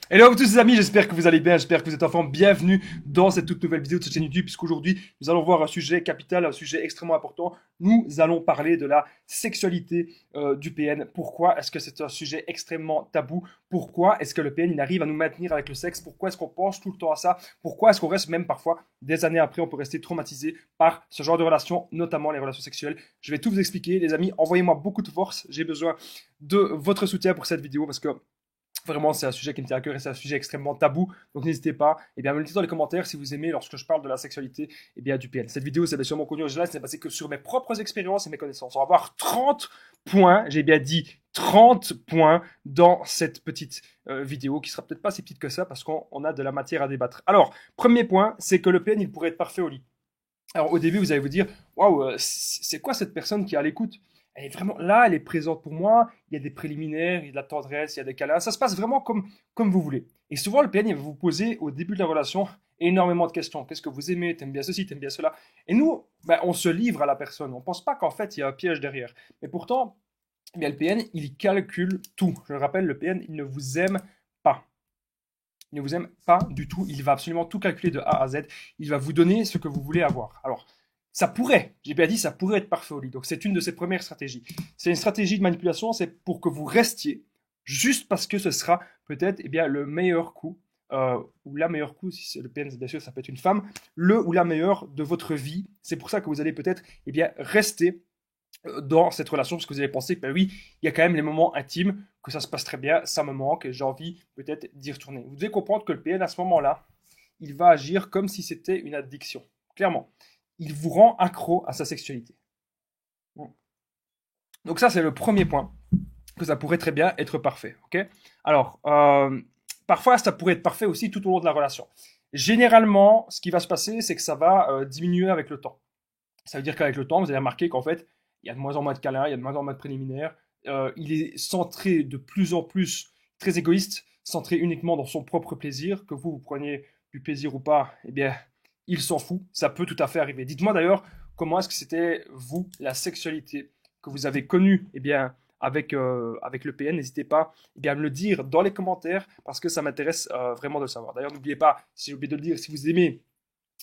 Hello à tous les amis, j'espère que vous allez bien, j'espère que vous êtes en forme. Bienvenue dans cette toute nouvelle vidéo de cette chaîne YouTube, puisqu'aujourd'hui nous allons voir un sujet capital, un sujet extrêmement important. Nous allons parler de la sexualité du PN. Pourquoi est-ce que c'est un sujet extrêmement tabou? Pourquoi est-ce que le PN il arrive à nous maintenir avec le sexe? Pourquoi est-ce qu'on pense tout le temps à ça? Pourquoi est-ce qu'on reste même parfois des années après, on peut rester traumatisé par ce genre de relations, notamment les relations sexuelles? Je vais tout vous expliquer, les amis. Envoyez-moi beaucoup de force. J'ai besoin de votre soutien pour cette vidéo parce que vraiment, c'est un sujet qui me tient à cœur et c'est un sujet extrêmement tabou. Donc n'hésitez pas à me le dire dans les commentaires si vous aimez lorsque je parle de la sexualité du PN. Cette vidéo, c'est bien sûr mon contenu original, c'est basé que sur mes propres expériences et mes connaissances. On va avoir 30 points, j'ai bien dit 30 points dans cette petite vidéo qui sera peut-être pas si petite que ça parce qu'on a de la matière à débattre. Alors, premier point, c'est que le PN, il pourrait être parfait au lit. Alors au début, vous allez vous dire, waouh, c'est quoi cette personne qui est à l'écoute? Elle est vraiment là, elle est présente pour moi, il y a des préliminaires, il y a de la tendresse, il y a des câlins, ça se passe vraiment comme vous voulez. Et souvent, le PN, il va vous poser au début de la relation énormément de questions. Qu'est-ce que vous aimez? T'aimes bien ceci, t'aimes bien cela? Et nous, on se livre à la personne, on pense pas qu'en fait, il y a un piège derrière. Mais pourtant, le PN, il calcule tout. Je le rappelle, le PN, il ne vous aime pas. Il ne vous aime pas du tout. Il va absolument tout calculer de A à Z. Il va vous donner ce que vous voulez avoir. Alors, ça pourrait, j'ai bien dit, ça pourrait être parfait au lit. Donc, c'est une de ses premières stratégies. C'est une stratégie de manipulation, c'est pour que vous restiez, juste parce que ce sera peut-être le meilleur coup, ou la meilleure coup, si c'est le PN, bien sûr, ça peut être une femme, le ou la meilleure de votre vie. C'est pour ça que vous allez peut-être rester dans cette relation, parce que vous allez penser que, ben oui, il y a quand même les moments intimes, que ça se passe très bien, ça me manque, et j'ai envie peut-être d'y retourner. Vous devez comprendre que le PN, à ce moment-là, il va agir comme si c'était une addiction. Clairement. Il vous rend accro à sa sexualité. Bon. Donc ça, c'est le premier point, que ça pourrait très bien être parfait. Ok. Alors, parfois, ça pourrait être parfait aussi tout au long de la relation. Généralement, ce qui va se passer, c'est que ça va diminuer avec le temps. Ça veut dire qu'avec le temps, vous allez remarquer qu'en fait, il y a de moins en moins de câlins, il y a de moins en moins de préliminaires. Il est centré de plus en plus, très égoïste, centré uniquement dans son propre plaisir. Que vous preniez du plaisir ou pas, il s'en fout. Ça peut tout à fait arriver. Dites-moi d'ailleurs, comment est-ce que c'était, vous, la sexualité que vous avez connue avec le PN. N'hésitez pas à me le dire dans les commentaires parce que ça m'intéresse vraiment de le savoir. D'ailleurs, n'oubliez pas, si j'ai oublié de le dire, si vous aimez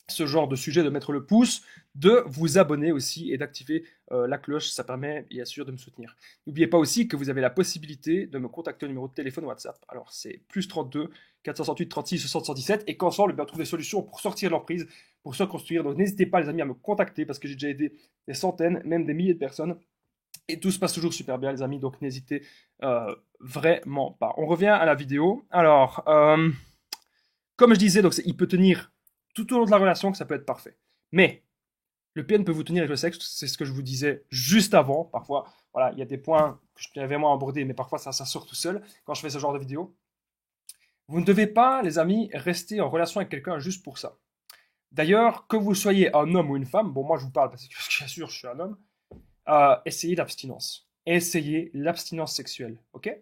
ce genre de sujet, de mettre le pouce, de vous abonner aussi et d'activer la cloche, ça permet bien sûr de me soutenir. N'oubliez pas aussi que vous avez la possibilité de me contacter au numéro de téléphone WhatsApp. Alors c'est plus 32 468 36 60 117 et qu'ensemble on trouve des solutions pour sortir de l'emprise, pour se reconstruire. Donc n'hésitez pas les amis à me contacter parce que j'ai déjà aidé des centaines, même des milliers de personnes. Et tout se passe toujours super bien les amis, donc n'hésitez vraiment pas. On revient à la vidéo. Alors, comme je disais, donc il peut tenir tout au long de la relation, que ça peut être parfait. Mais le PN peut vous tenir avec le sexe, c'est ce que je vous disais juste avant. Parfois, voilà, il y a des points que je tiens vraiment à aborder, mais parfois ça sort tout seul quand je fais ce genre de vidéo. Vous ne devez pas, les amis, rester en relation avec quelqu'un juste pour ça. D'ailleurs, que vous soyez un homme ou une femme, bon, moi je vous parle parce que bien sûr je suis un homme, essayez l'abstinence. Essayez l'abstinence sexuelle, ok?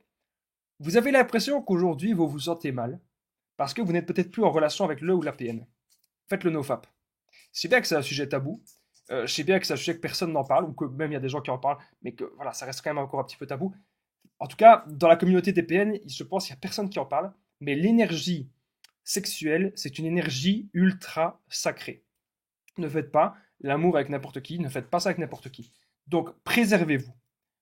Vous avez l'impression qu'aujourd'hui vous vous sentez mal parce que vous n'êtes peut-être plus en relation avec le ou la PN. Faites le nofap. Je sais bien que c'est un sujet tabou. Je sais bien que c'est un sujet que personne n'en parle, ou que même il y a des gens qui en parlent, mais que voilà, ça reste quand même encore un petit peu tabou. En tout cas, dans la communauté TPN, je pense qu'il n'y a personne qui en parle, mais l'énergie sexuelle, c'est une énergie ultra sacrée. Ne faites pas l'amour avec n'importe qui, ne faites pas ça avec n'importe qui. Donc, préservez-vous.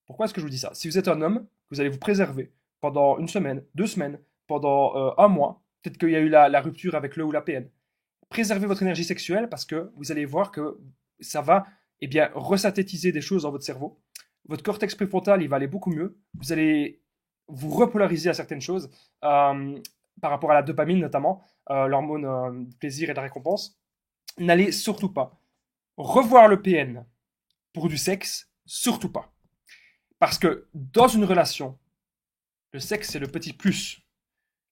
Pourquoi est-ce que je vous dis ça? Si vous êtes un homme, vous allez vous préserver pendant une semaine, 2 semaines, pendant un mois. Peut-être qu'il y a eu la rupture avec le ou la PN. Préservez votre énergie sexuelle parce que vous allez voir que ça va resynthétiser des choses dans votre cerveau. Votre cortex préfrontal, il va aller beaucoup mieux. Vous allez vous repolariser à certaines choses par rapport à la dopamine notamment, l'hormone du plaisir et de la récompense. N'allez surtout pas revoir le PN pour du sexe, surtout pas. Parce que dans une relation, le sexe c'est le petit plus.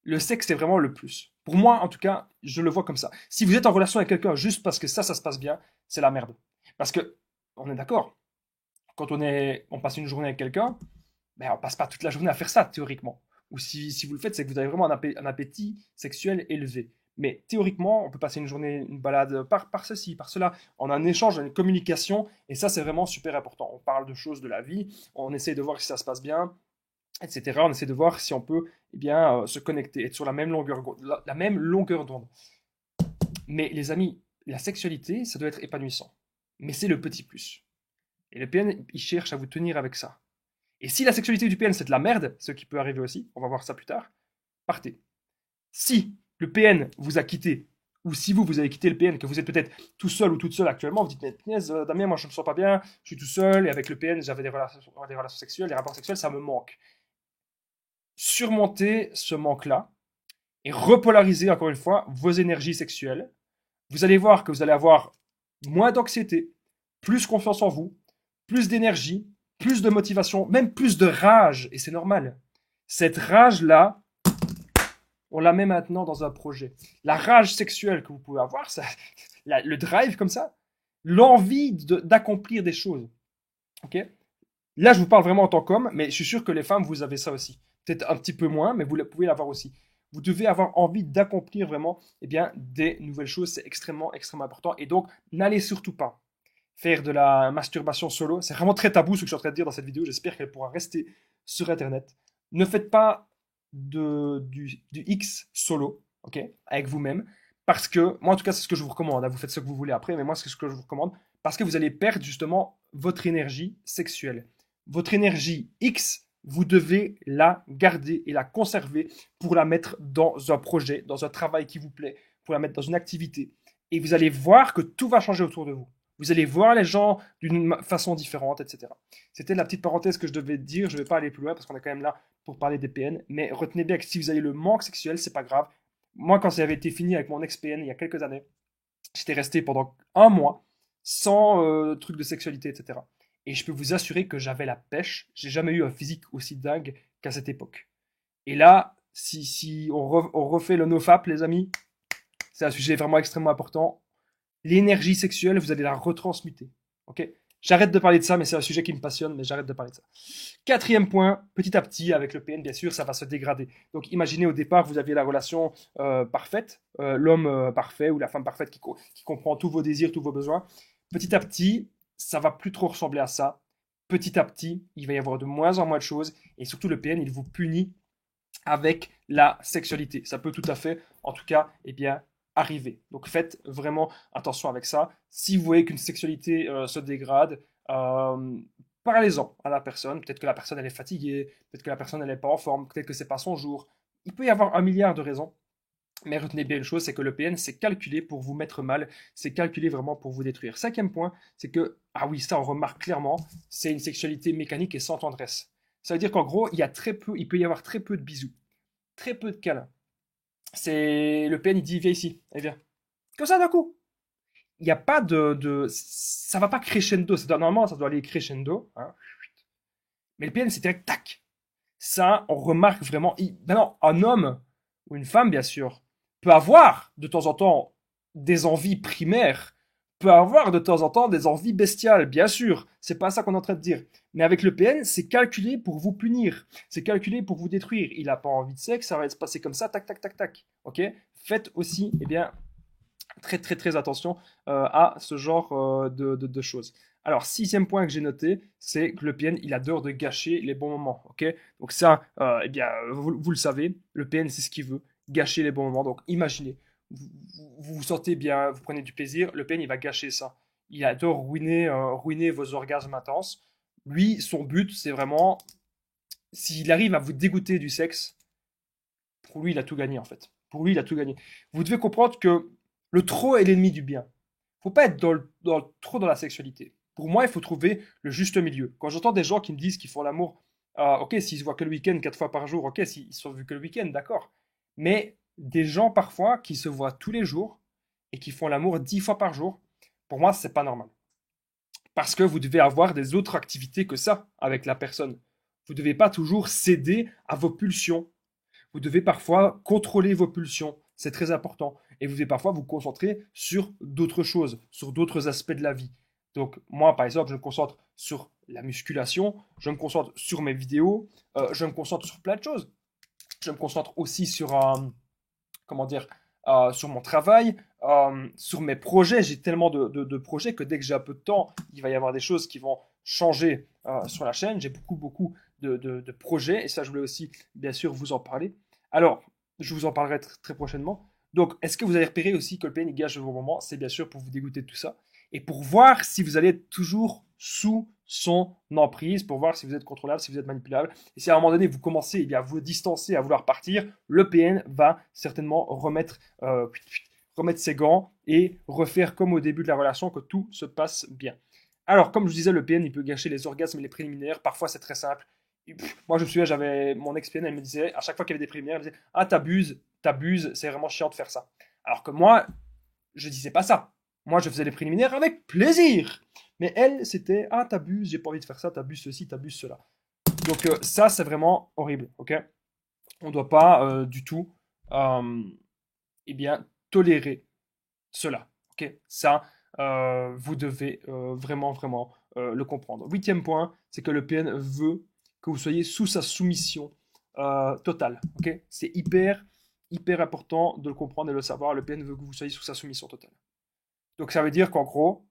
Le sexe c'est vraiment le plus. Pour moi, en tout cas, je le vois comme ça. Si vous êtes en relation avec quelqu'un juste parce que ça se passe bien, c'est la merde. Parce que, on est d'accord, quand on passe une journée avec quelqu'un, on passe pas toute la journée à faire ça, théoriquement. Ou si vous le faites, c'est que vous avez vraiment un appétit sexuel élevé. Mais théoriquement, on peut passer une journée, une balade par ceci, par cela. On a un échange, une communication, et ça, c'est vraiment super important. On parle de choses de la vie, on essaye de voir si ça se passe bien, etc. On essaie de voir si on peut se connecter, être sur la même la même longueur d'onde. Mais les amis, la sexualité, ça doit être épanouissant. Mais c'est le petit plus. Et le PN, il cherche à vous tenir avec ça. Et si la sexualité du PN, c'est de la merde, ce qui peut arriver aussi, on va voir ça plus tard, partez. Si le PN vous a quitté, ou si vous avez quitté le PN, que vous êtes peut-être tout seul ou toute seule actuellement, vous dites, mais punaise, Damien, moi je ne me sens pas bien, je suis tout seul, et avec le PN, j'avais des relations sexuelles, des rapports sexuels, ça me manque. Surmontez ce manque-là, et repolariser encore une fois vos énergies sexuelles. Vous allez voir que vous allez avoir moins d'anxiété, plus confiance en vous, plus d'énergie, plus de motivation, même plus de rage, et c'est normal. Cette rage-là, on la met maintenant dans un projet. La rage sexuelle que vous pouvez avoir, ça, le drive comme ça, l'envie d'accomplir des choses. Ok. Là, je vous parle vraiment en tant qu'homme, mais je suis sûr que les femmes, vous avez ça aussi. Peut-être un petit peu moins, mais vous pouvez l'avoir aussi. Vous devez avoir envie d'accomplir vraiment des nouvelles choses. C'est extrêmement, extrêmement important. Et donc, n'allez surtout pas faire de la masturbation solo. C'est vraiment très tabou ce que je suis en train de dire dans cette vidéo. J'espère qu'elle pourra rester sur Internet. Ne faites pas du X solo, ok, avec vous-même. Parce que, moi en tout cas, c'est ce que je vous recommande. Vous faites ce que vous voulez après, mais moi, c'est ce que je vous recommande. Parce que vous allez perdre justement votre énergie sexuelle. Votre énergie X, vous devez la garder et la conserver pour la mettre dans un projet, dans un travail qui vous plaît, pour la mettre dans une activité. Et vous allez voir que tout va changer autour de vous. Vous allez voir les gens d'une façon différente, etc. C'était la petite parenthèse que je devais dire. Je ne vais pas aller plus loin parce qu'on est quand même là pour parler des PN. Mais retenez bien que si vous avez le manque sexuel, c'est pas grave. Moi, quand ça avait été fini avec mon ex-PN il y a quelques années, j'étais resté pendant un mois sans truc de sexualité, etc. Et je peux vous assurer que j'avais la pêche. J'ai jamais eu un physique aussi dingue qu'à cette époque. Et là, si on refait le nofap, les amis, c'est un sujet vraiment extrêmement important. L'énergie sexuelle, vous allez la retransmuter. Ok. J'arrête de parler de ça, mais c'est un sujet qui me passionne, mais j'arrête de parler de ça. Quatrième point, petit à petit, avec le PN, bien sûr, ça va se dégrader. Donc imaginez au départ, vous aviez la relation parfaite, l'homme parfait ou la femme parfaite qui comprend tous vos désirs, tous vos besoins. Petit à petit, ça va plus trop ressembler à ça. Petit à petit, il va y avoir de moins en moins de choses, et surtout le PN, il vous punit avec la sexualité. Ça peut tout à fait, en tout cas, arriver. Donc faites vraiment attention avec ça. Si vous voyez qu'une sexualité se dégrade, parlez-en à la personne. Peut-être que la personne elle est fatiguée, peut-être que la personne elle n'est pas en forme, peut-être que c'est pas son jour. Il peut y avoir un milliard de raisons. Mais retenez bien une chose, c'est que le PN, c'est calculé pour vous mettre mal, c'est calculé vraiment pour vous détruire. Cinquième point, c'est que, ah oui, ça on remarque clairement, c'est une sexualité mécanique et sans tendresse. Ça veut dire qu'en gros, il peut y avoir très peu de bisous, très peu de câlins. C'est le PN, il dit, viens ici, et viens. Comme ça d'un coup. Il n'y a pas ça va pas crescendo. Normalement, ça doit aller crescendo. Hein. Mais le PN, c'est direct, tac. Ça, on remarque vraiment. Maintenant, un homme, ou une femme, bien sûr, peut avoir de temps en temps des envies primaires, peut avoir de temps en temps des envies bestiales, bien sûr. C'est pas ça qu'on est en train de dire. Mais avec le PN, c'est calculé pour vous punir. C'est calculé pour vous détruire. Il n'a pas envie de sexe, ça va se passer comme ça, tac, tac, tac, tac. Ok. Faites aussi, très, très, très attention à ce genre de choses. Alors, sixième point que j'ai noté, c'est que le PN, il adore de gâcher les bons moments. Ok. Donc ça, vous le savez, le PN, c'est ce qu'il veut, gâcher les bons moments. Donc, imaginez, vous vous sentez bien, vous prenez du plaisir, le PN, il va gâcher ça. Il adore ruiner vos orgasmes intenses. Lui, son but, c'est vraiment, s'il arrive à vous dégoûter du sexe, pour lui, il a tout gagné en fait. Pour lui, il a tout gagné. Vous devez comprendre que le trop est l'ennemi du bien. Faut pas être trop dans la sexualité. Pour moi, il faut trouver le juste milieu. Quand j'entends des gens qui me disent qu'ils font l'amour, ok, s'ils se voient que le week-end 4 fois par jour, ok, s'ils se sont vus que le week-end, d'accord. Mais des gens parfois qui se voient tous les jours et qui font l'amour 10 fois par jour, pour moi, c'est pas normal. Parce que vous devez avoir des autres activités que ça avec la personne. Vous ne devez pas toujours céder à vos pulsions. Vous devez parfois contrôler vos pulsions. C'est très important. Et vous devez parfois vous concentrer sur d'autres choses, sur d'autres aspects de la vie. Donc moi, par exemple, je me concentre sur la musculation, je me concentre sur mes vidéos, je me concentre sur plein de choses. Je me concentre aussi sur, comment dire, sur mon travail, sur mes projets. J'ai tellement de projets que dès que j'ai un peu de temps, il va y avoir des choses qui vont changer sur la chaîne. J'ai beaucoup de projets, et ça, je voulais aussi, bien sûr, vous en parler. Alors, je vous en parlerai très prochainement. Donc, est-ce que vous avez repéré aussi que le PN il gâche vos moments? C'est bien sûr pour vous dégoûter de tout ça et pour voir si vous allez être toujours sous son emprise, pour voir si vous êtes contrôlable, si vous êtes manipulable. Et si à un moment donné vous commencez à vous distancer, à vouloir partir, le PN va certainement remettre ses gants et refaire comme au début de la relation, que tout se passe bien. Alors, comme je disais, le PN il peut gâcher les orgasmes et les préliminaires. Parfois, c'est très simple. Moi, je me souviens, j'avais mon ex-PN, elle me disait, à chaque fois qu'il y avait des préliminaires, elle me disait, ah, t'abuses, c'est vraiment chiant de faire ça. Alors que moi, je disais pas ça. Moi, je faisais les préliminaires avec plaisir. Mais elle, c'était, ah, t'abuses, j'ai pas envie de faire ça, t'abuses ceci, t'abuses cela. Donc, ça, c'est vraiment horrible, ok? On ne doit pas du tout, eh bien, tolérer cela, ok? Ça, vous devez vraiment, vraiment le comprendre. Huitième point, c'est que le PN veut que vous soyez sous sa soumission totale, ok? C'est hyper important de le comprendre et de le savoir. Le PN veut que vous soyez sous sa soumission totale. Donc ça veut dire qu'en gros,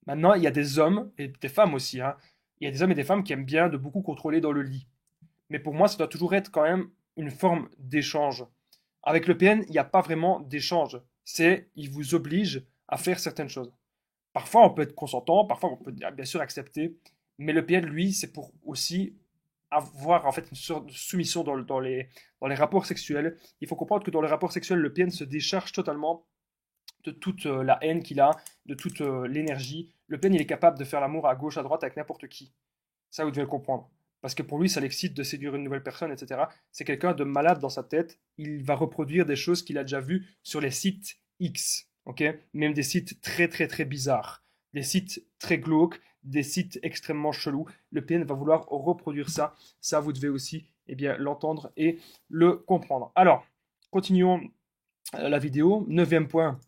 maintenant, il y a des hommes et des femmes aussi, hein. Il y a des hommes et des femmes qui aiment bien de beaucoup contrôler dans le lit. Mais pour moi, ça doit toujours être quand même une forme d'échange. Avec le PN, il n'y a pas vraiment d'échange. C'est, il vous oblige à faire certaines choses. Parfois, on peut être consentant, parfois, on peut bien sûr accepter. Mais le PN, lui, c'est pour aussi avoir en fait une sorte de soumission dans les rapports sexuels. Il faut comprendre que dans les rapports sexuels, le PN se décharge totalement de toute la haine qu'il a, de toute l'énergie. Le PN, il est capable de faire l'amour à gauche, à droite avec n'importe qui. Ça, vous devez le comprendre. Parce que pour lui, ça l'excite de séduire une nouvelle personne, etc. C'est quelqu'un de malade dans sa tête. Il va reproduire des choses qu'il a déjà vues sur les sites X. Ok, même des sites très, très, très bizarres. Des sites très glauques, des sites extrêmement chelous. Le PN va vouloir reproduire ça. Ça, vous devez aussi eh bien, l'entendre et le comprendre. Alors, continuons la vidéo. Neuvième point,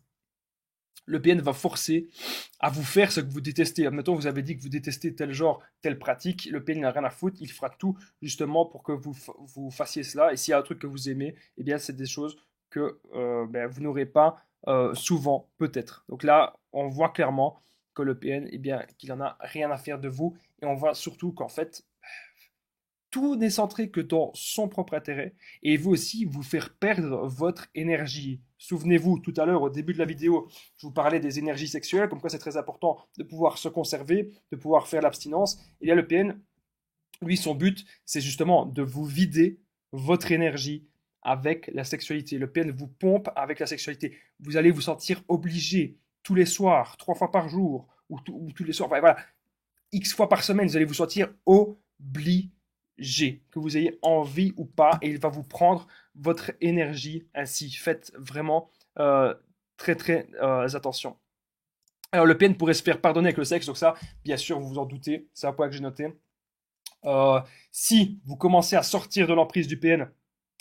le PN va forcer à vous faire ce que vous détestez. Admettons, vous avez dit que vous détestez tel genre, telle pratique, le PN n'a rien à foutre, il fera tout justement pour que vous fassiez cela. Et s'il y a un truc que vous aimez, eh bien, c'est des choses que vous n'aurez pas souvent, peut-être. Donc là, on voit clairement que le PN, eh bien, qu'il en a rien à faire de vous. Et on voit surtout qu'en fait, tout n'est centré que dans son propre intérêt et il veut aussi vous faire perdre votre énergie. Souvenez-vous, tout à l'heure, au début de la vidéo, je vous parlais des énergies sexuelles, comme quoi c'est très important de pouvoir se conserver, de pouvoir faire l'abstinence. Et là, le PN, lui, son but, c'est justement de vous vider votre énergie avec la sexualité. Le PN vous pompe avec la sexualité. Vous allez vous sentir obligé tous les soirs, 3 fois par jour, ou tous les soirs, enfin, voilà, X fois par semaine, vous allez vous sentir obligé, que vous ayez envie ou pas, et il va vous prendre votre énergie ainsi. Faites vraiment très très attention. Alors le PN pourrait se faire pardonner avec le sexe, donc ça, bien sûr, vous vous en doutez, c'est un point que j'ai noté. Si vous commencez à sortir de l'emprise du PN,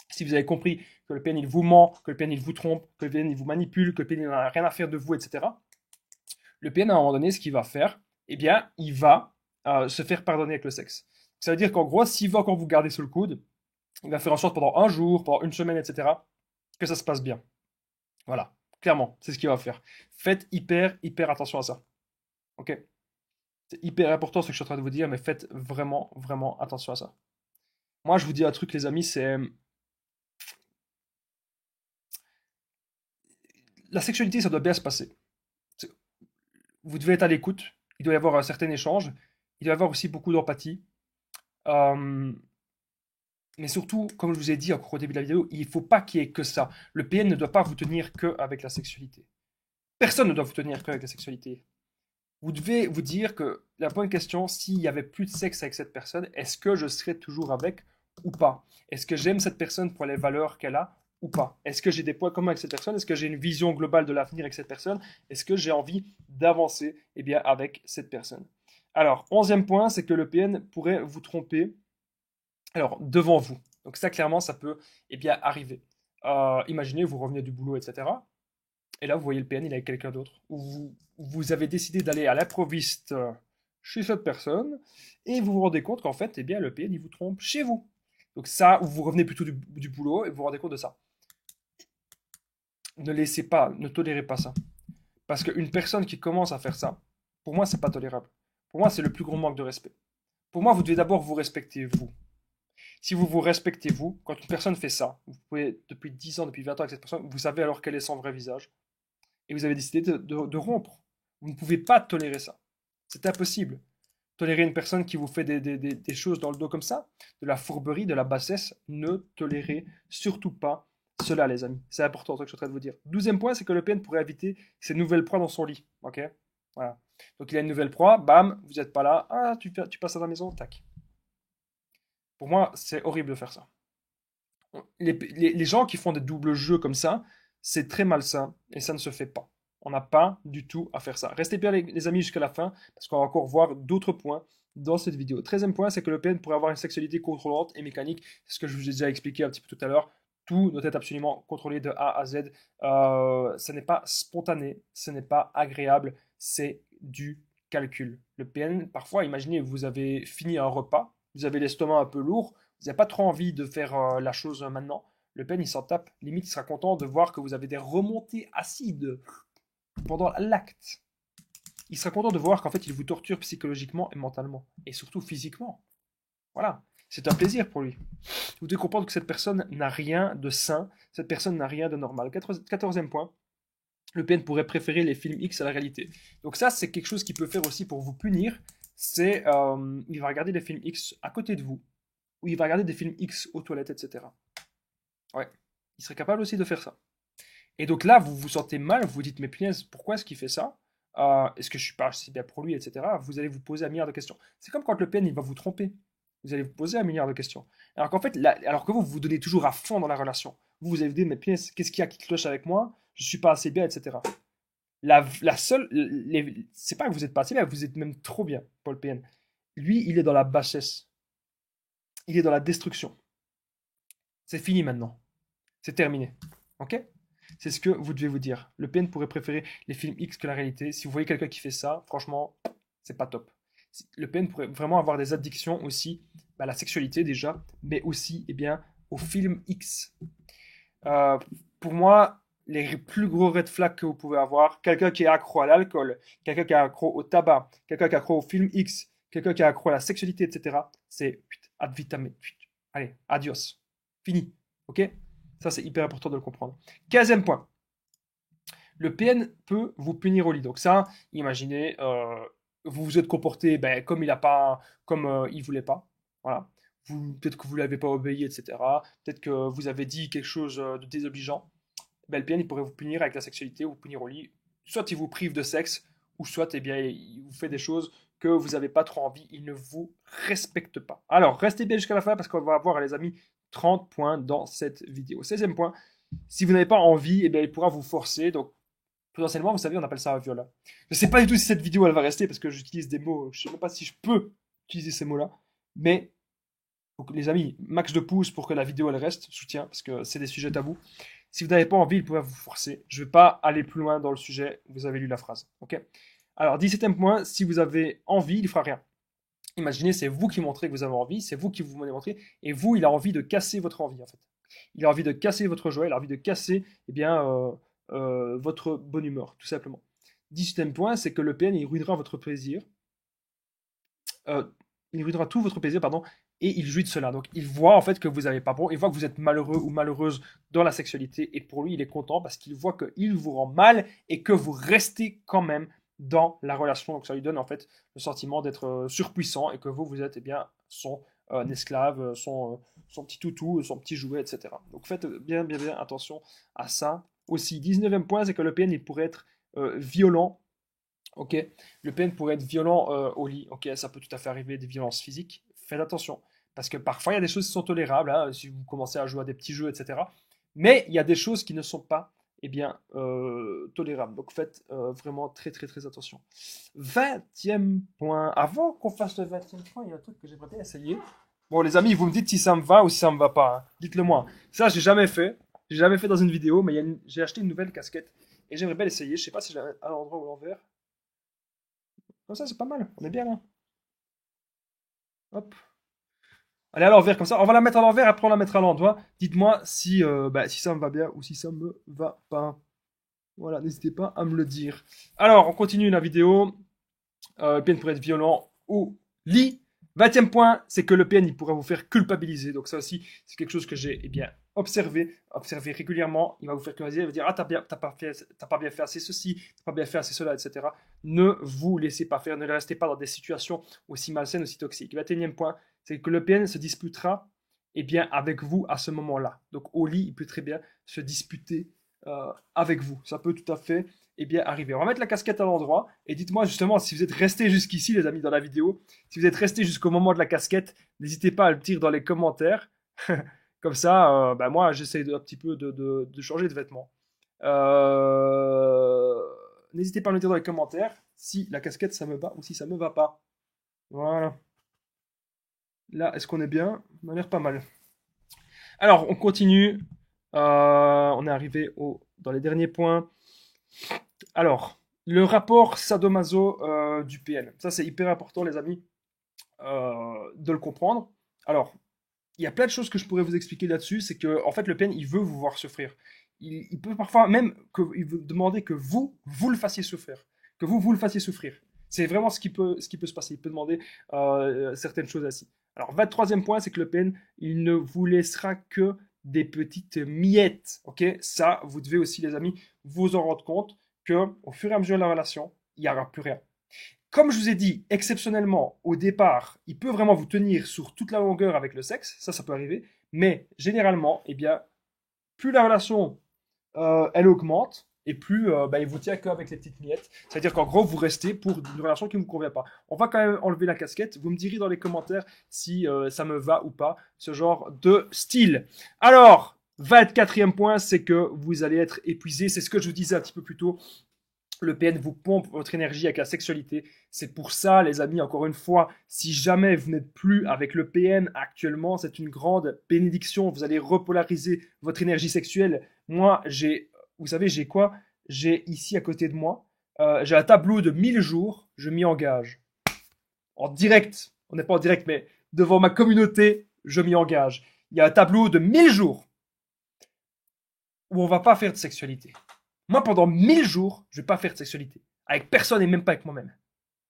si vous avez compris que le PN il vous ment, que le PN il vous trompe, que le PN il vous manipule, que le PN il n'a rien à faire de vous, etc., le PN à un moment donné, ce qu'il va faire, eh bien, il va se faire pardonner avec le sexe. Ça veut dire qu'en gros, s'il va encore vous garder sous le coude, il va faire en sorte pendant un jour, pendant une semaine, etc., que ça se passe bien. Voilà, clairement, c'est ce qu'il va faire. Faites hyper attention à ça. Ok? C'est hyper important ce que je suis en train de vous dire, mais faites vraiment attention à ça. Moi, je vous dis un truc, les amis, c'est la sexualité, ça doit bien se passer. Vous devez être à l'écoute, il doit y avoir un certain échange, il doit y avoir aussi beaucoup d'empathie. Euh, Mais surtout, comme je vous ai dit encore au début de la vidéo, il ne faut pas qu'il y ait que ça. Le PN ne doit pas vous tenir qu'avec la sexualité. Personne ne doit vous tenir qu'avec la sexualité. Vous devez vous dire que la bonne question, s'il n'y avait plus de sexe avec cette personne, est-ce que je serais toujours avec ou pas? Est-ce que j'aime cette personne pour les valeurs qu'elle a ou pas? Est-ce que j'ai des points communs avec cette personne? Est-ce que j'ai une vision globale de l'avenir avec cette personne? Est-ce que j'ai envie d'avancer bien, avec cette personne? Alors, 11e point, c'est que le PN pourrait vous tromper alors, devant vous. Donc ça, clairement, ça peut bien arriver. Imaginez, vous revenez du boulot, etc. Et là, vous voyez le PN, il est avec quelqu'un d'autre. Ou vous avez décidé d'aller à l'improviste chez cette personne, et vous vous rendez compte qu'en fait, le PN, il vous trompe chez vous. Donc ça, ou vous revenez plutôt du boulot, et vous vous rendez compte de ça. Ne laissez pas, ne tolérez pas ça. Parce qu'une personne qui commence à faire ça, pour moi, c'est pas tolérable. Pour moi, c'est le plus gros manque de respect. Pour moi, vous devez d'abord vous respecter, vous. Si vous vous respectez, vous, quand une personne fait ça, vous pouvez, depuis 10 ans, depuis 20 ans avec cette personne, vous savez alors quel est son vrai visage. Et vous avez décidé de rompre. Vous ne pouvez pas tolérer ça. C'est impossible. Tolérer une personne qui vous fait des choses dans le dos comme ça, de la fourberie, de la bassesse, ne tolérez surtout pas cela, les amis. C'est important, ce que je suis en train de vous dire. 12e point, c'est que le PN pourrait éviter ses nouvelles proies dans son lit. Ok. Voilà. Donc il a une nouvelle proie, bam, vous n'êtes pas là, ah, tu passes à la maison, tac. Pour moi, c'est horrible de faire ça. Les gens qui font des doubles jeux comme ça, c'est très malsain et ça ne se fait pas. On n'a pas du tout à faire ça. Restez bien les amis jusqu'à la fin parce qu'on va encore voir d'autres points dans cette vidéo. 13e point, c'est que le PN pourrait avoir une sexualité contrôlante et mécanique. C'est ce que je vous ai déjà expliqué un petit peu tout à l'heure. Tout doit être absolument contrôlé de A à Z. Ce n'est pas spontané, ce n'est pas agréable, c'est du calcul. Le PN, parfois, imaginez, vous avez fini un repas, vous avez l'estomac un peu lourd, vous n'avez pas trop envie de faire la chose maintenant. Le PN, il s'en tape. Limite, il sera content de voir que vous avez des remontées acides pendant l'acte. Il sera content de voir qu'en fait, il vous torture psychologiquement et mentalement. Et surtout physiquement. Voilà. C'est un plaisir pour lui. Vous devez comprendre que cette personne n'a rien de sain. Cette personne n'a rien de normal. 14e point. Le PN pourrait préférer les films X à la réalité. Donc ça, c'est quelque chose qu'il peut faire aussi pour vous punir. C'est, il va regarder les films X à côté de vous. Ou il va regarder des films X aux toilettes, etc. Ouais. Il serait capable aussi de faire ça. Et donc là, vous vous sentez mal, vous vous dites, mais punaise, pourquoi est-ce qu'il fait ça? Est-ce que je suis pas assez bien pour lui, etc. Vous allez vous poser un milliard de questions. C'est comme quand le PN, il va vous tromper. Vous allez vous poser un milliard de questions. Alors qu'en fait, là, alors que vous vous donnez toujours à fond dans la relation. Vous allez vous dire, mais punaise, qu'est-ce qu'il y a qui cloche avec moi? Je suis pas assez bien, etc. La seule, c'est pas que vous êtes pas assez bien, vous êtes même trop bien, Paul PN. Lui, il est dans la bassesse. Il est dans la destruction. C'est fini maintenant. C'est terminé. Ok? C'est ce que vous devez vous dire. Le PN pourrait préférer les films X que la réalité. Si vous voyez quelqu'un qui fait ça, franchement, c'est pas top. Le PN pourrait vraiment avoir des addictions aussi à la sexualité déjà, mais aussi eh bien, aux films X. Euh, pour moi, les plus gros red flags que vous pouvez avoir, quelqu'un qui est accro à l'alcool, quelqu'un qui est accro au tabac, quelqu'un qui est accro aux films X, quelqu'un qui est accro à la sexualité, etc., c'est ad vitam. Allez, adios. Fini. Ok? Ça, c'est hyper important de le comprendre. 15e point. Le PN peut vous punir au lit. Donc ça, imaginez, vous vous êtes comporté ben, comme il a pas, comme il voulait pas. Voilà. Peut-être que vous l'avez pas obéi, etc. Peut-être que vous avez dit quelque chose de désobligeant. Ben, le PN, il pourrait vous punir avec la sexualité, vous punir au lit. Soit il vous prive de sexe, ou soit eh bien, il vous fait des choses que vous n'avez pas trop envie. Il ne vous respecte pas. Alors, restez bien jusqu'à la fin parce qu'on va avoir, les amis, 30 points dans cette vidéo. 16e point. Si vous n'avez pas envie, eh bien, il pourra vous forcer. Donc, potentiellement, vous savez, on appelle ça un viol. Je ne sais pas du tout si cette vidéo elle va rester parce que j'utilise des mots. Je ne sais même pas si je peux utiliser ces mots-là. Mais donc, les amis, max de pouces pour que la vidéo elle reste, soutien, parce que c'est des sujets tabous. Si vous n'avez pas envie, il pourrait vous forcer. Je ne vais pas aller plus loin dans le sujet, vous avez lu la phrase. Ok. Alors, 17e point, si vous avez envie, il ne fera rien. Imaginez, c'est vous qui montrez que vous avez envie, c'est vous qui vous montrez, et vous, il a envie de casser votre envie, en fait. Il a envie de casser votre joie, il a envie de casser eh bien, votre bonne humeur, tout simplement. 18e point, c'est que le PN, il ruinera votre plaisir. Il ruinera tout votre plaisir, pardon, et il jouit de cela. Donc, il voit en fait que vous n'avez pas bon, il voit que vous êtes malheureux ou malheureuse dans la sexualité, et pour lui, il est content parce qu'il voit qu'il vous rend mal et que vous restez quand même dans la relation. Donc, ça lui donne en fait le sentiment d'être surpuissant et que vous êtes eh bien son esclave, son petit toutou, son petit jouet, etc. Donc, faites bien, bien, bien attention à ça aussi. 19e point, c'est que le PN, il pourrait être violent. Ok, le PN pourrait être violent au lit. Ok, ça peut tout à fait arriver, des violences physiques. Faites attention, parce que parfois il y a des choses qui sont tolérables, hein, si vous commencez à jouer à des petits jeux, etc. Mais il y a des choses qui ne sont pas, eh bien, tolérables. Donc faites vraiment très très très attention. 20e point. Avant qu'on fasse le 20e point, il y a un truc que j'aimerais bien essayer. Bon, les amis, vous me dites si ça me va ou si ça me va pas, hein. Dites-le moi. Ça, j'ai jamais fait. J'ai jamais fait dans une vidéo, mais j'ai acheté une nouvelle casquette et j'aimerais bien l'essayer. Je sais pas si je l'ai à l'endroit ou à l'envers. Comme ça, c'est pas mal. On est bien là. Hop. Allez à l'envers comme ça. On va la mettre à l'envers, après on la mettra à l'endroit. Dites-moi si, si ça me va bien ou si ça me va pas. Voilà, n'hésitez pas à me le dire. Alors, on continue la vidéo. PN pour être violent au lit. 20e point, c'est que le PN, il pourra vous faire culpabiliser. Donc ça aussi, c'est quelque chose que j'ai observé régulièrement. Il va vous faire culpabiliser, il va dire ah t'as pas bien fait assez ceci, t'as pas bien fait assez cela, etc. Ne vous laissez pas faire, ne restez pas dans des situations aussi malsaines, aussi toxiques. 21e point, c'est que le PN se disputera avec vous à ce moment-là. Donc au lit, il peut très bien se disputer avec vous. Ça peut tout à fait arriver. On va mettre la casquette à l'endroit et dites-moi justement si vous êtes restés jusqu'ici, les amis, dans la vidéo. Si vous êtes restés jusqu'au moment de la casquette, n'hésitez pas à le dire dans les commentaires. Comme ça, moi, j'essaie un petit peu de changer de vêtements. N'hésitez pas à me le dire dans les commentaires si la casquette, ça me va ou si ça me va pas. Voilà. Là, est-ce qu'on est bien? On a l'air pas mal. Alors, on continue. On est arrivé dans les derniers points. Alors, le rapport sadomaso du PN. Ça, c'est hyper important, les amis, de le comprendre. Alors, il y a plein de choses que je pourrais vous expliquer là-dessus. C'est que, en fait, le PN, il veut vous voir souffrir. Il peut parfois même il veut demander que vous le fassiez souffrir. Que vous le fassiez souffrir. C'est vraiment ce qui peut se passer. Il peut demander certaines choses ainsi. Alors, 23e point, c'est que le PN, il ne vous laissera que des petites miettes. Ok, ça, vous devez aussi, les amis, vous en rendre compte qu'au fur et à mesure de la relation, il n'y aura plus rien. Comme je vous ai dit, exceptionnellement, au départ, il peut vraiment vous tenir sur toute la longueur avec le sexe, ça peut arriver, mais généralement, plus la relation, elle augmente, et plus il vous tient qu'avec les petites miettes. C'est-à-dire qu'en gros, vous restez pour une relation qui ne vous convient pas. On va quand même enlever la casquette. Vous me direz dans les commentaires si ça me va ou pas, ce genre de style. Alors, 24e point, c'est que vous allez être épuisé. C'est ce que je vous disais un petit peu plus tôt. Le PN vous pompe votre énergie avec la sexualité. C'est pour ça, les amis, encore une fois, si jamais vous n'êtes plus avec le PN actuellement, c'est une grande bénédiction. Vous allez repolariser votre énergie sexuelle. Moi, vous savez, j'ai quoi? J'ai ici à côté de moi, j'ai un tableau de 1000 jours. Je m'y engage. En direct, on n'est pas en direct, mais devant ma communauté, je m'y engage. Il y a un tableau de 1000 jours où on va pas faire de sexualité. Moi, pendant 1000 jours, je vais pas faire de sexualité. Avec personne et même pas avec moi-même.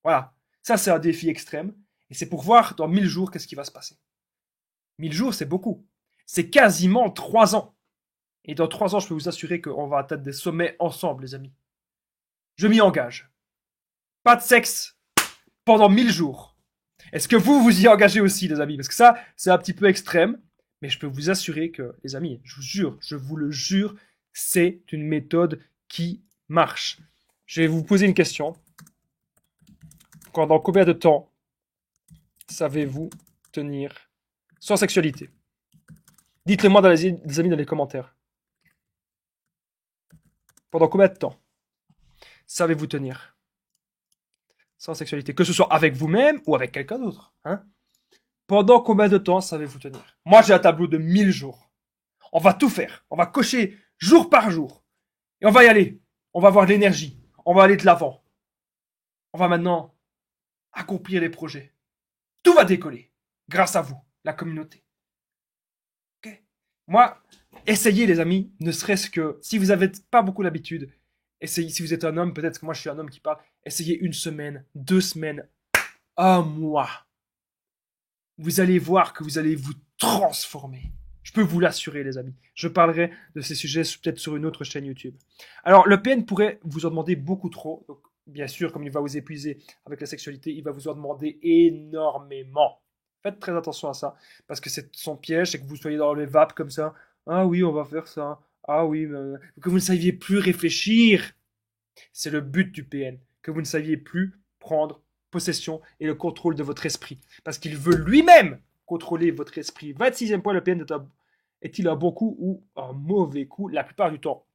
Voilà. Ça, c'est un défi extrême. Et c'est pour voir dans 1000 jours qu'est-ce qui va se passer. 1000 jours, c'est beaucoup. C'est quasiment 3 ans. Et dans 3 ans, je peux vous assurer qu'on va atteindre des sommets ensemble, les amis. Je m'y engage. Pas de sexe pendant 1000 jours. Est-ce que vous y engagez aussi, les amis? Parce que ça, c'est un petit peu extrême. Mais je peux vous assurer que, les amis, je vous le jure, c'est une méthode qui marche. Je vais vous poser une question. Pendant combien de temps savez-vous tenir sans sexualité? Dites-le moi, les amis, dans les commentaires. Pendant combien de temps savez-vous tenir sans sexualité? Que ce soit avec vous-même ou avec quelqu'un d'autre. Hein? Pendant combien de temps savez-vous tenir? Moi, j'ai un tableau de 1000 jours. On va tout faire. On va cocher jour par jour. Et on va y aller. On va avoir de l'énergie. On va aller de l'avant. On va maintenant accomplir les projets. Tout va décoller. Grâce à vous, la communauté. Okay? Moi, essayez les amis, ne serait-ce que, si vous n'avez pas beaucoup d'habitude, essayez, si vous êtes un homme, peut-être que moi je suis un homme qui parle, essayez 1 semaine, 2 semaines, 1 mois. Vous allez voir que vous allez vous transformer. Je peux vous l'assurer, les amis. Je parlerai de ces sujets peut-être sur une autre chaîne YouTube. Alors, le PN pourrait vous en demander beaucoup trop. Donc, bien sûr, comme il va vous épuiser avec la sexualité, il va vous en demander énormément. Faites très attention à ça, parce que c'est son piège, c'est que vous soyez dans les vapes comme ça. Ah oui, on va faire ça. Ah oui, que vous ne saviez plus réfléchir. C'est le but du PN, que vous ne saviez plus prendre possession et le contrôle de votre esprit. Parce qu'il veut lui-même contrôler votre esprit. 26e point, le PN est-il un bon coup ou un mauvais coup? La plupart du temps,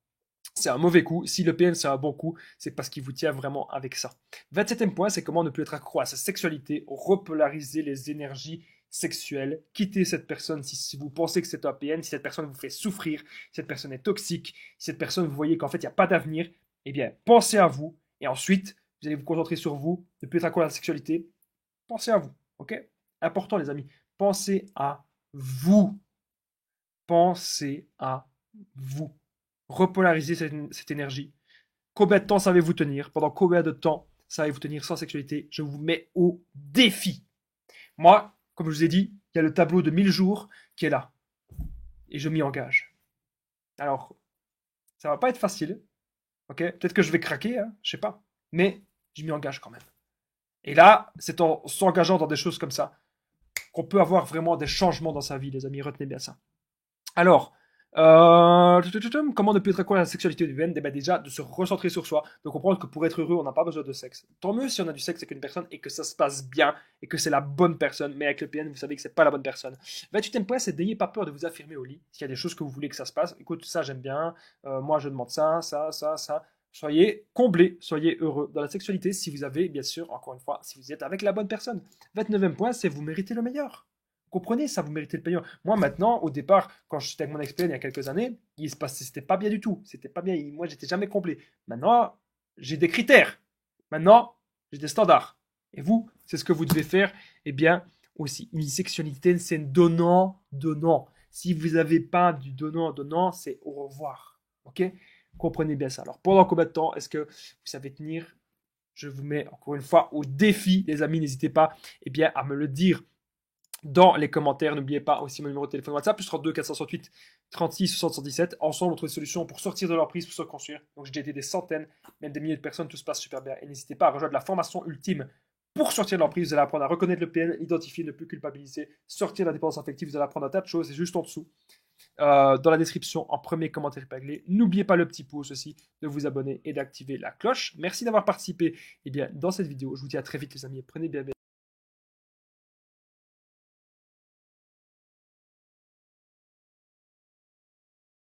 c'est un mauvais coup. Si le PN c'est un bon coup, c'est parce qu'il vous tient vraiment avec ça. 27e point, c'est comment ne plus être accro à sa sexualité, repolariser les énergies sexuelles, quitter cette personne si vous pensez que c'est un PN, si cette personne vous fait souffrir, si cette personne est toxique, si cette personne vous voyez qu'en fait il n'y a pas d'avenir, eh bien pensez à vous et ensuite vous allez vous concentrer sur vous, ne plus être accro à la sexualité. Pensez à vous, ok? Important les amis, pensez à vous. Pensez à vous. Repolarisez cette énergie. Combien de temps savez-vous tenir? Pendant combien de temps savez-vous tenir sans sexualité? Je vous mets au défi. Moi, comme je vous ai dit, il y a le tableau de 1000 jours qui est là. Et je m'y engage. Alors, ça va pas être facile. Ok, peut-être que je vais craquer, hein, je sais pas. Mais je m'y engage quand même. Et là, c'est en s'engageant dans des choses comme ça qu'on peut avoir vraiment des changements dans sa vie, les amis. Retenez bien ça. Alors, comment ne peut être accro à la sexualité humaine? Eh ben déjà, de se recentrer sur soi, de comprendre que pour être heureux, on n'a pas besoin de sexe. Tant mieux si on a du sexe avec une personne et que ça se passe bien et que c'est la bonne personne. Mais avec le PN, vous savez que c'est pas la bonne personne. 28e point, c'est n'ayez pas peur de vous affirmer au lit. S'il y a des choses que vous voulez que ça se passe, écoute, ça j'aime bien, moi je demande ça, ça, ça, ça. Soyez comblés, soyez heureux dans la sexualité si vous avez, bien sûr, encore une fois, si vous êtes avec la bonne personne. 29e point, c'est vous méritez le meilleur. Comprenez ça, vous méritez le paiement. Moi, maintenant, au départ, quand j'étais avec mon ex il y a quelques années, il se passait, c'était pas bien du tout. C'était pas bien. Moi, j'étais jamais complet. Maintenant, j'ai des critères. Maintenant, j'ai des standards. Et vous, c'est ce que vous devez faire. Eh bien, aussi, une sexualité, c'est donnant. Si vous n'avez pas du donnant, c'est au revoir. Ok? Comprenez bien ça. Alors, pendant combien de temps est-ce que vous savez tenir? Je vous mets encore une fois au défi, les amis. N'hésitez pas, eh bien, à me le dire dans les commentaires. N'oubliez pas aussi mon numéro de téléphone WhatsApp, plus 32 468 36 77. Ensemble, on trouve des solutions pour sortir de l'emprise, pour se construire. Donc, j'ai aidé des centaines, même des milliers de personnes, tout se passe super bien. Et n'hésitez pas à rejoindre la formation ultime pour sortir de l'emprise. Vous allez apprendre à reconnaître le PN, identifier, ne plus culpabiliser, sortir de la dépendance affective. Vous allez apprendre un tas de choses. C'est juste en dessous. Dans la description, en premier commentaire épinglé. N'oubliez pas le petit pouce aussi, de vous abonner et d'activer la cloche. Merci d'avoir participé dans cette vidéo. Je vous dis à très vite les amis. Prenez bien